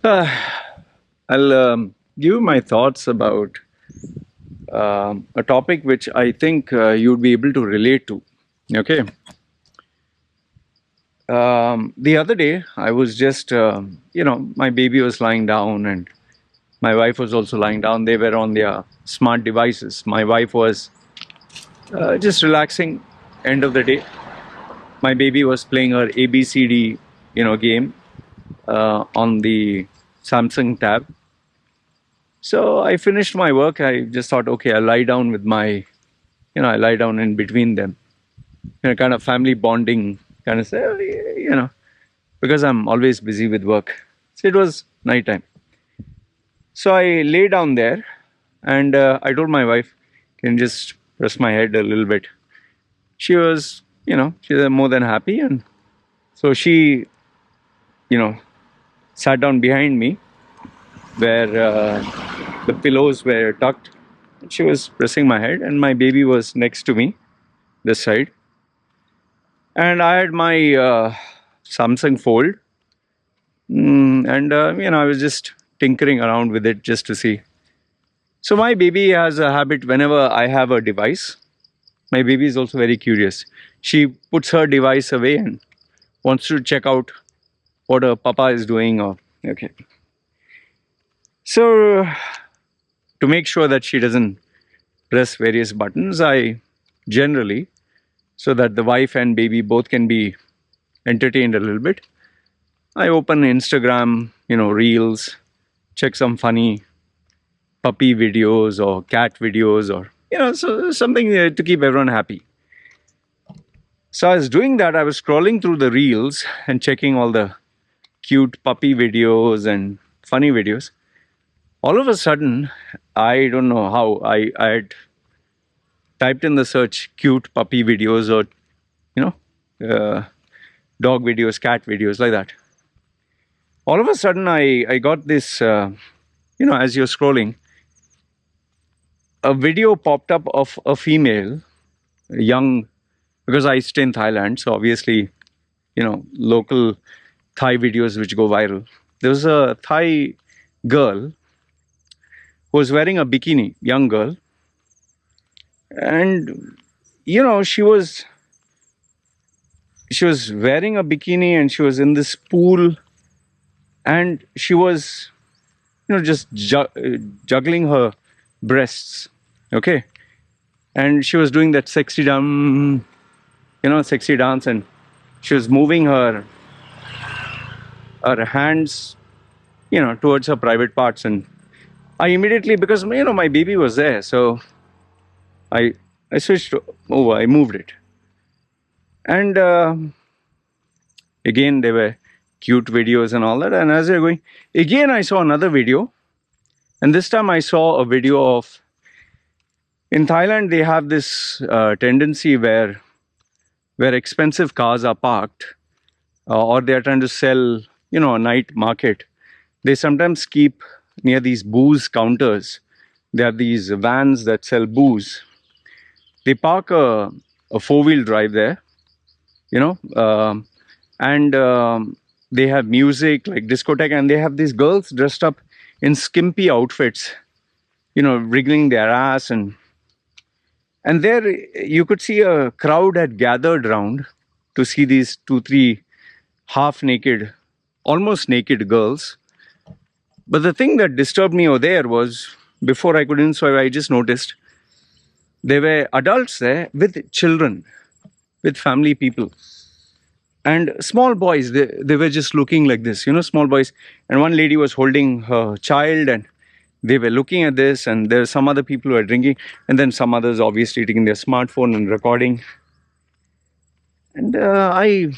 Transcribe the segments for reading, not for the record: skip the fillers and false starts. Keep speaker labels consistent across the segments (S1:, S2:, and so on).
S1: So I'll give you my thoughts about a topic which I think you'd be able to relate to. Okay. The other day, I was just, my baby was lying down and my wife was also lying down. They were on their smart devices. My wife was just relaxing, end of the day. My baby was playing her ABCD, game on the Samsung tab. So I finished my work. I just thought, okay, I'll lie down with my, I lie down in between them, kind of family bonding, kind of say, because I'm always busy with work. So it was nighttime. So I lay down there and I told my wife, can you just press my head a little bit? She was, she's more than happy. And so she, you know, sat down behind me where the pillows were tucked. She was pressing my head, and my baby was next to me, this side. And I had my Samsung Fold, and I was just tinkering around with it just to see. So my baby has a habit whenever I have a device. My baby is also very curious. She puts her device away and wants to check out what her papa is doing. Or okay. So to make sure that she doesn't press various buttons, I generally, so that the wife and baby both can be entertained a little bit, I open Instagram, reels, check some funny puppy videos or cat videos, or so something to keep everyone happy. So I was doing that. I was scrolling through the reels and checking all the cute puppy videos and funny videos. All of a sudden, I don't know how, I had typed in the search cute puppy videos, or dog videos, cat videos, like that. All of a sudden, I got this, as you're scrolling, a video popped up of a female, young, because I stay in Thailand, so obviously, local Thai videos which go viral. There was a Thai girl who was wearing a bikini, young girl, and she was wearing a bikini and she was in this pool, and she was just juggling her breasts, okay, and she was doing that sexy dance, and she was moving her hands towards her private parts. And I immediately, because my baby was there, so I switched over, I moved it, and again there were cute videos and all that. And as they're going, again I saw another video, and this time I saw a video of, in Thailand they have this tendency where expensive cars are parked, or they are trying to sell, a night market. They sometimes keep near these booze counters. There are these vans that sell booze. They park a four-wheel drive there, and they have music like discotheque, and they have these girls dressed up in skimpy outfits, wriggling their ass, and there you could see a crowd had gathered round to see these 2-3 half naked, almost naked girls. But the thing that disturbed me over there was, before I could inside, I just noticed there were adults there with children, with family people, and small boys. They were just looking like this, small boys. And one lady was holding her child, and they were looking at this, and there are some other people who are drinking, and then some others obviously taking their smartphone and recording. And I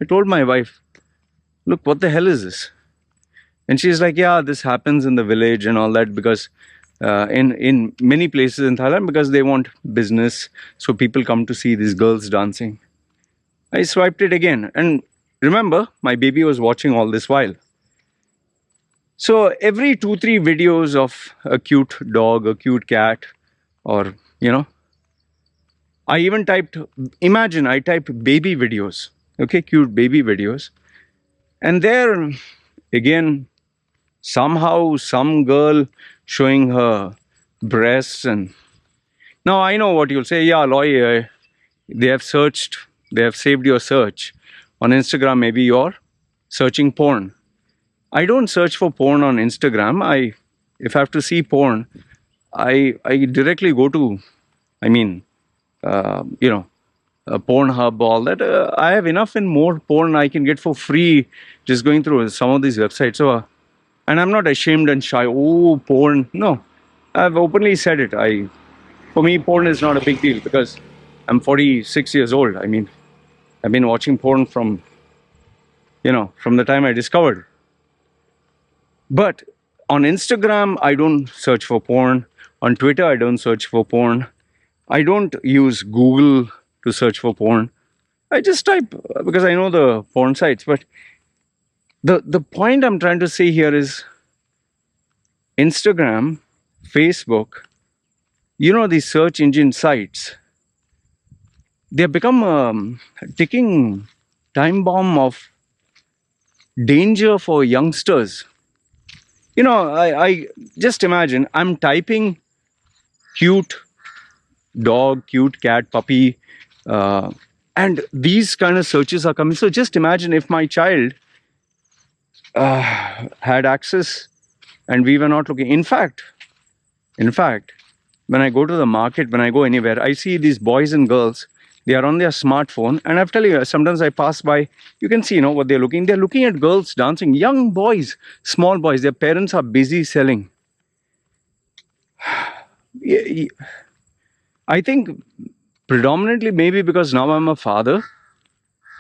S1: told my wife, look, what the hell is this? And she's like, yeah, this happens in the village and all that, because in many places in Thailand, because they want business, so people come to see these girls dancing. I swiped it again, and remember, my baby was watching all this while. So every 2-3 videos of a cute dog, a cute cat, or I even typed, I typed baby videos, okay, cute baby videos, and there again, somehow some girl showing her breasts. And now I know what you'll say. Yeah, Loy, they have searched, they have saved your search on Instagram. Maybe you're searching porn. I don't search for porn on Instagram. If I have to see porn, I directly go to, I mean, you know, Pornhub, all that. I have enough and more porn I can get for free just going through some of these websites. So, and I'm not ashamed and shy. Oh, porn. No, I've openly said it. For me, porn is not a big deal because I'm 46 years old. I mean, I've been watching porn from, from the time I discovered. But on Instagram, I don't search for porn. On Twitter, I don't search for porn. I don't use Google to search for porn. I just type because I know the porn sites. But the point I'm trying to say here is Instagram, Facebook, these search engine sites, they have become a ticking time bomb of danger for youngsters. I just imagine I'm typing cute dog, cute cat, puppy, and these kind of searches are coming. So just imagine if my child had access and we were not looking. In fact, when I go to the market, when I go anywhere, I see these boys and girls. They are on their smartphone, and I've telling you, sometimes I pass by, you can see, what they're looking. They're looking at girls dancing, young boys, small boys. Their parents are busy selling. I think predominantly maybe because now I'm a father,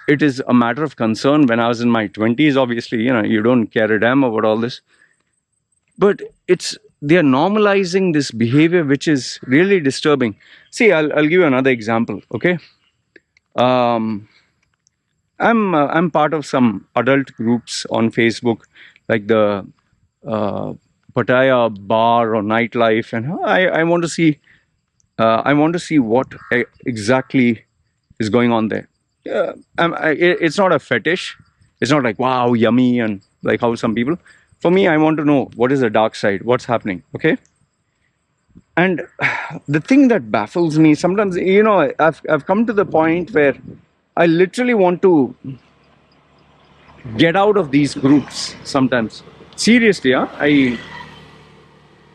S1: it is a matter of concern. When I was in my 20s, obviously, you don't care a damn about all this. But they're normalizing this behavior, which is really disturbing. See, I'll give you another example, okay? I'm part of some adult groups on Facebook, like the Pattaya bar or nightlife, and I want to see what exactly is going on there. It's not a fetish. It's not like wow, yummy, and like how some people. For me, I want to know what is the dark side, what's happening, okay? And the thing that baffles me sometimes, I've come to the point where I literally want to get out of these groups sometimes. Seriously, huh?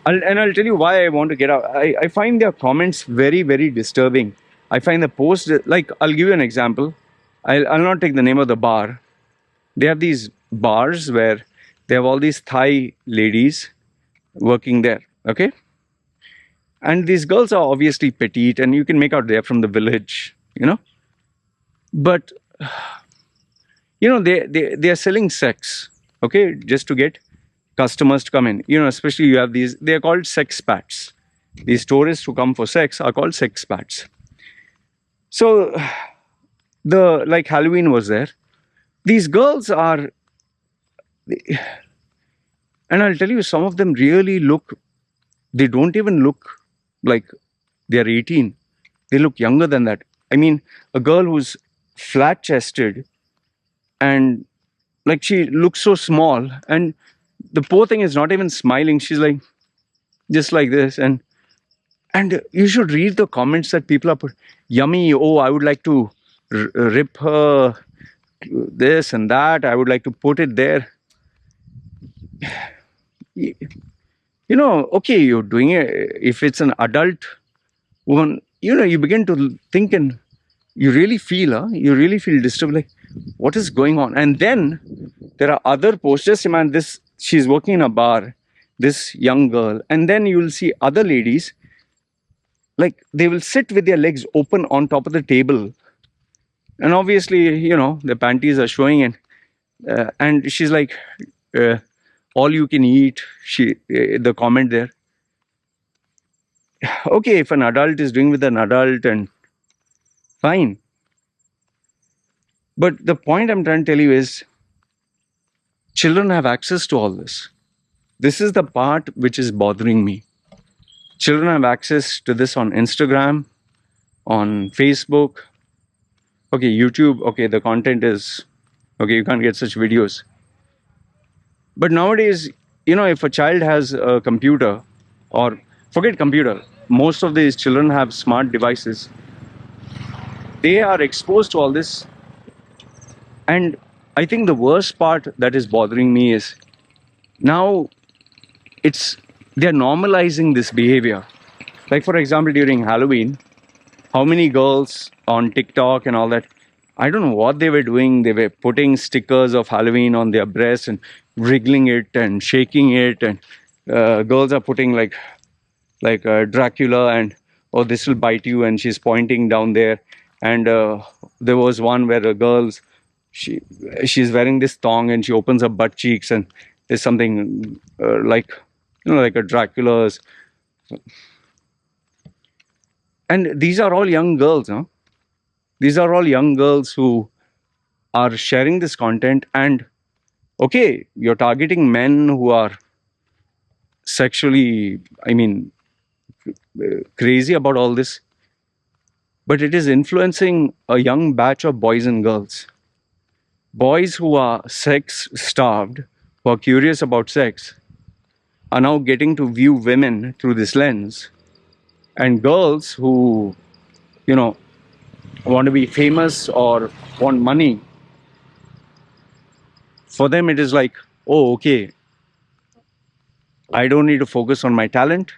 S1: I'll tell you why I want to get out. I find their comments very, very disturbing. I find the post, like, I'll give you an example. I'll not take the name of the bar. They have these bars where they have all these Thai ladies working there, okay? And these girls are obviously petite, and you can make out they're from the village, But, they're selling sex, okay, just to get customers to come in. Especially you have these, they're called sex pats. These tourists who come for sex are called sex pats. So, like Halloween was there. These girls are, and I'll tell you, some of them really look, they don't even look like they're 18. They look younger than that. I mean, a girl who's flat chested and like she looks so small, and the poor thing is not even smiling. She's like, just like this. And you should read the comments that people are put. Yummy. Oh, I would like to rip her this and that. I would like to put it there. Okay, you're doing it. If it's an adult woman, you begin to think and you really feel disturbed, like what is going on? And then there are other posts. Just imagine this, she's working in a bar, this young girl, and then you will see other ladies, like they will sit with their legs open on top of the table, and obviously the panties are showing, and she's like, all you can eat, the comment there. Okay, if an adult is doing with an adult, and fine. But the point I'm trying to tell you is children have access to all this. This is the part which is bothering me. Children have access to this on Instagram, on Facebook. Okay, YouTube, okay, the content is, okay, you can't get such videos. But nowadays, if a child has a computer, or forget computer, most of these children have smart devices. They are exposed to all this. And I think the worst part that is bothering me is now it's they're normalizing this behavior. Like, for example, during Halloween, how many girls on TikTok and all that, I don't know what they were doing. They were putting stickers of Halloween on their breasts and wriggling it and shaking it, and girls are putting like Dracula, and oh, this will bite you, and she's pointing down there. And there was one where a girl's she she's wearing this thong and she opens her butt cheeks, and there's something like like a Dracula's. And these are all young girls, huh? These are all young girls who are sharing this content. And okay, you're targeting men who are sexually, crazy about all this, but it is influencing a young batch of boys and girls. Boys who are sex starved, who are curious about sex, are now getting to view women through this lens. And girls who, you know, want to be famous or want money, for them it is like, oh, okay, I don't need to focus on my talent.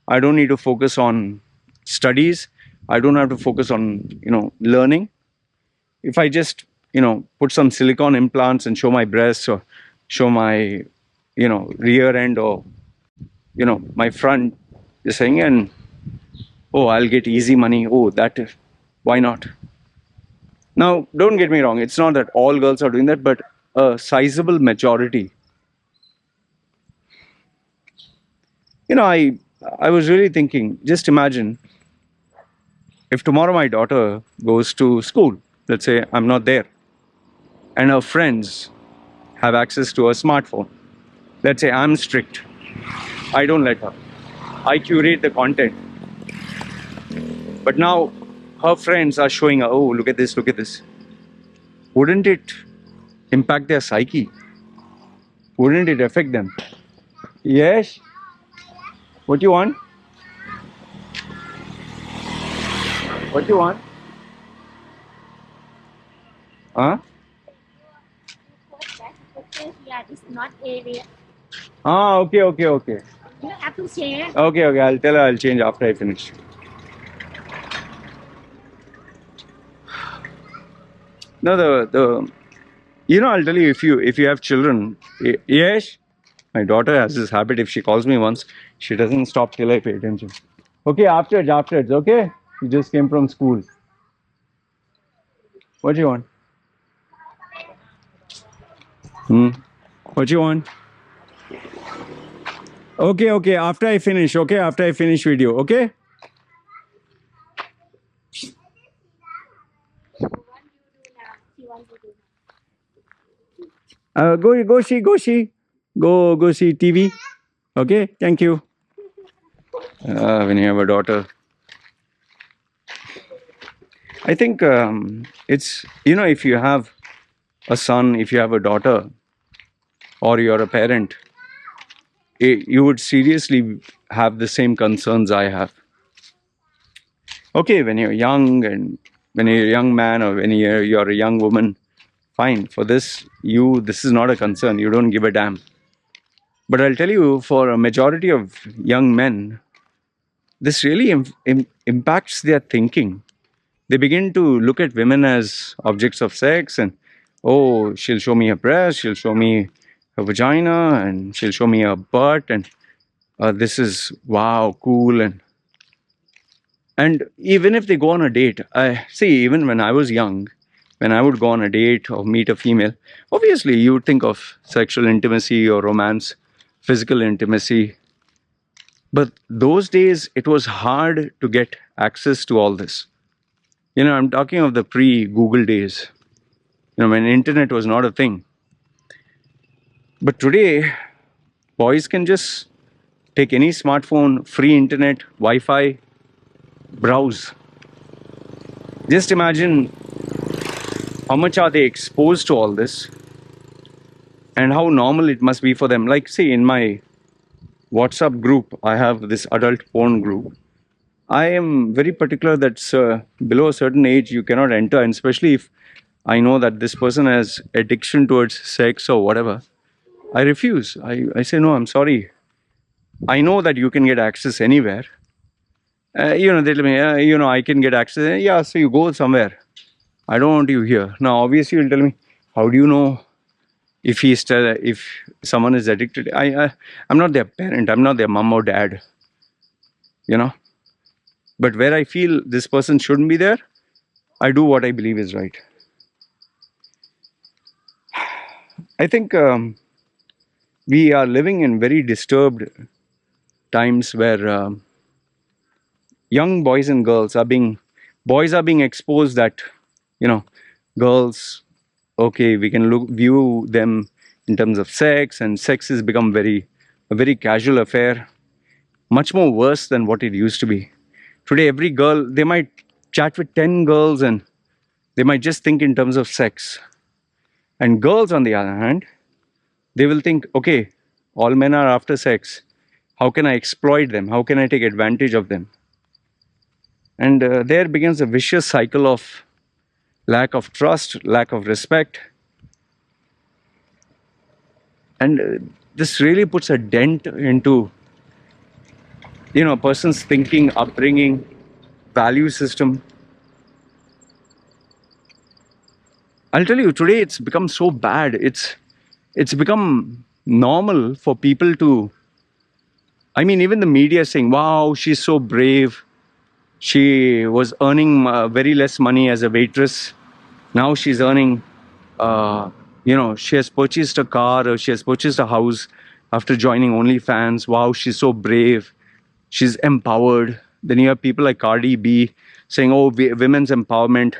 S1: I don't need to focus on studies. I don't have to focus on, learning. If I just, put some silicone implants and show my breasts, or show my, rear end, or, my front, just saying, and oh, I'll get easy money. Oh, why not? Now, don't get me wrong. It's not that all girls are doing that, but a sizable majority. I was really thinking, just imagine if tomorrow my daughter goes to school, let's say I'm not there, and her friends have access to a smartphone. Let's say I'm strict. I don't let her. I curate the content. But now her friends are showing her, oh, look at this, look at this. Wouldn't it impact their psyche? Wouldn't it affect them? Yes? What do you want? What do you want? Huh?
S2: Yeah, it's not area.
S1: Ah, okay, okay, okay.
S2: You have to change.
S1: Okay, okay. I'll tell her I'll change after I finish. No, I'll tell you, if you have children, yes, my daughter has this habit. If she calls me once, she doesn't stop till I pay attention. Okay, afterwards. Okay, you just came from school. What do you want? What do you want? Okay, okay. After I finish. Okay, after I finish video. Okay. Go see TV. Okay, thank you. When you have a daughter, I think it's if you have a son, if you have a daughter, or you're a parent, you would seriously have the same concerns I have. Okay, when you're young, and when you're a young man, or when you're a young woman, fine. For this is not a concern. You don't give a damn. But I'll tell you, for a majority of young men, this really impacts their thinking. They begin to look at women as objects of sex, and oh, she'll show me her breast, she'll show me her vagina, and she'll show me her butt, and this is wow, cool. And even if they go on a date, I see, even when I was young, when I would go on a date or meet a female, obviously you would think of sexual intimacy or romance, physical intimacy. But those days, it was hard to get access to all this. I'm talking of the pre-Google days, when internet was not a thing. But today, boys can just take any smartphone, free internet, Wi-Fi, browse. Just imagine how much are they exposed to all this. and how normal it must be for them. Like, see, in my WhatsApp group, I have this adult porn group. I am very particular that below a certain age you cannot enter, and especially if I know that this person has addiction towards sex or whatever, I refuse. I say no, I'm sorry. I know that you can get access anywhere. They tell me, I can get access. Yeah, so you go somewhere. I don't want you here. Now, obviously, you'll tell me, how do you know if someone is addicted? I'm not their parent. I'm not their mom or dad. You know. But where I feel this person shouldn't be there, I do what I believe is right. I think we are living in very disturbed times where young boys and girls boys are being exposed that, girls, okay, we can view them in terms of sex, and sex has become a very casual affair, much more worse than what it used to be. Today, every girl, they might chat with 10 girls and they might just think in terms of sex. And girls, on the other hand, they will think, okay, all men are after sex. How can I exploit them? How can I take advantage of them? And there begins a vicious cycle of lack of trust, lack of respect. And this really puts a dent into, a person's thinking, upbringing, value system. I'll tell you, today it's become so bad. It's become normal for people to, even the media saying, wow, she's so brave. She was earning very less money as a waitress. Now she's earning, she has purchased a car or she has purchased a house after joining OnlyFans. Wow, she's so brave. She's empowered. Then you have people like Cardi B saying, oh, women's empowerment.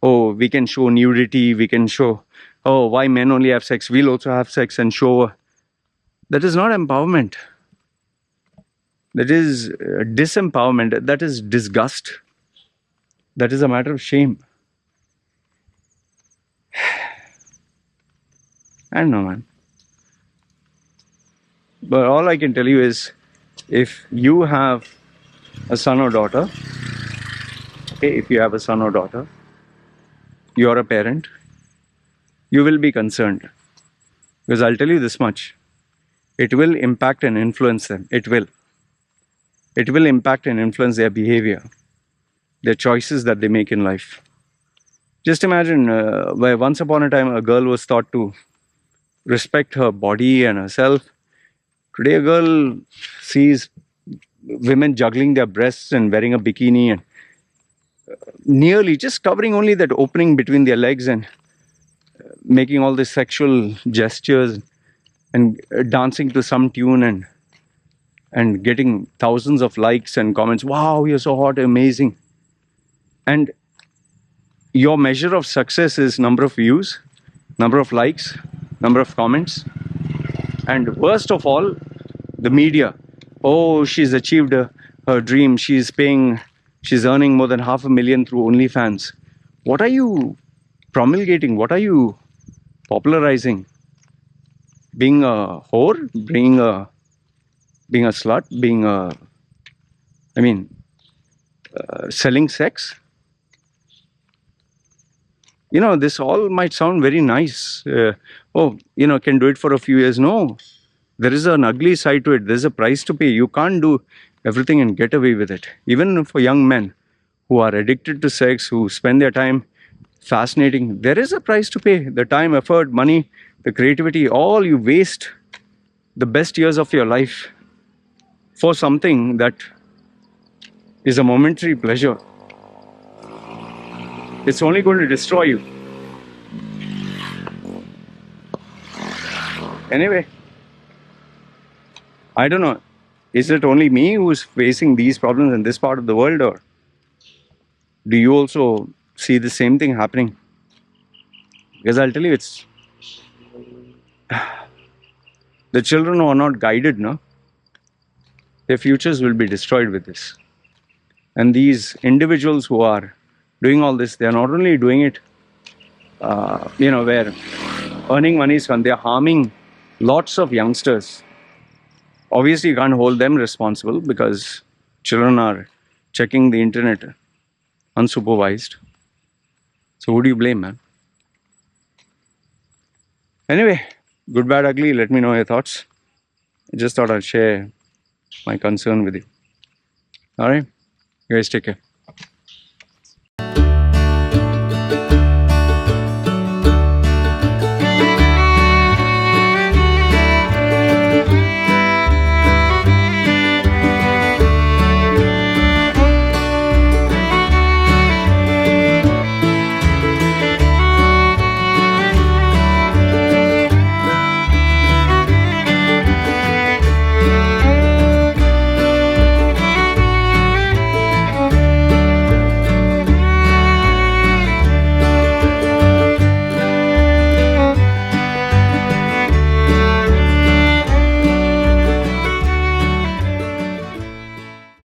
S1: Oh, we can show nudity. We can show, oh, why men only have sex? We'll also have sex and show. That is not empowerment. That is disempowerment. That is disgust. That is a matter of shame. I don't know, man. But all I can tell you is, if you have a son or daughter, if you have a son or daughter, you're a parent, you will be concerned. Because I'll tell you this much, it will impact and influence them. It will. It will impact and influence their behavior, their choices that they make in life. Just imagine where once upon a time a girl was taught to respect her body and herself. Today a girl sees women juggling their breasts and wearing a bikini and nearly just covering only that opening between their legs and making all these sexual gestures and dancing to some tune and getting thousands of likes and comments. Wow, you're so hot, amazing. And your measure of success is number of views, number of likes, number of comments. And worst of all, the media. Oh, she's achieved her dream. She's earning more than $500,000 through OnlyFans. What are you promulgating? What are you popularizing? Being a whore? Being a slut? Selling sex? This all might sound very nice. Can do it for a few years. No, there is an ugly side to it. There's a price to pay. You can't do everything and get away with it. Even for young men who are addicted to sex, who spend their time fascinating, there is a price to pay. The time, effort, money, the creativity, all you waste the best years of your life for something that is a momentary pleasure. It's only going to destroy you. Anyway, I don't know. Is it only me who's facing these problems in this part of the world, or do you also see the same thing happening? Because I'll tell you, it's the children who are not guided, no? Their futures will be destroyed with this. And these individuals who are doing all this, they are not only doing it, where earning money, they're harming lots of youngsters. Obviously, you can't hold them responsible because children are checking the internet unsupervised. So who do you blame, man? Anyway, good, bad, ugly. Let me know your thoughts. I just thought I'd share my concern with you. All right, you guys take care.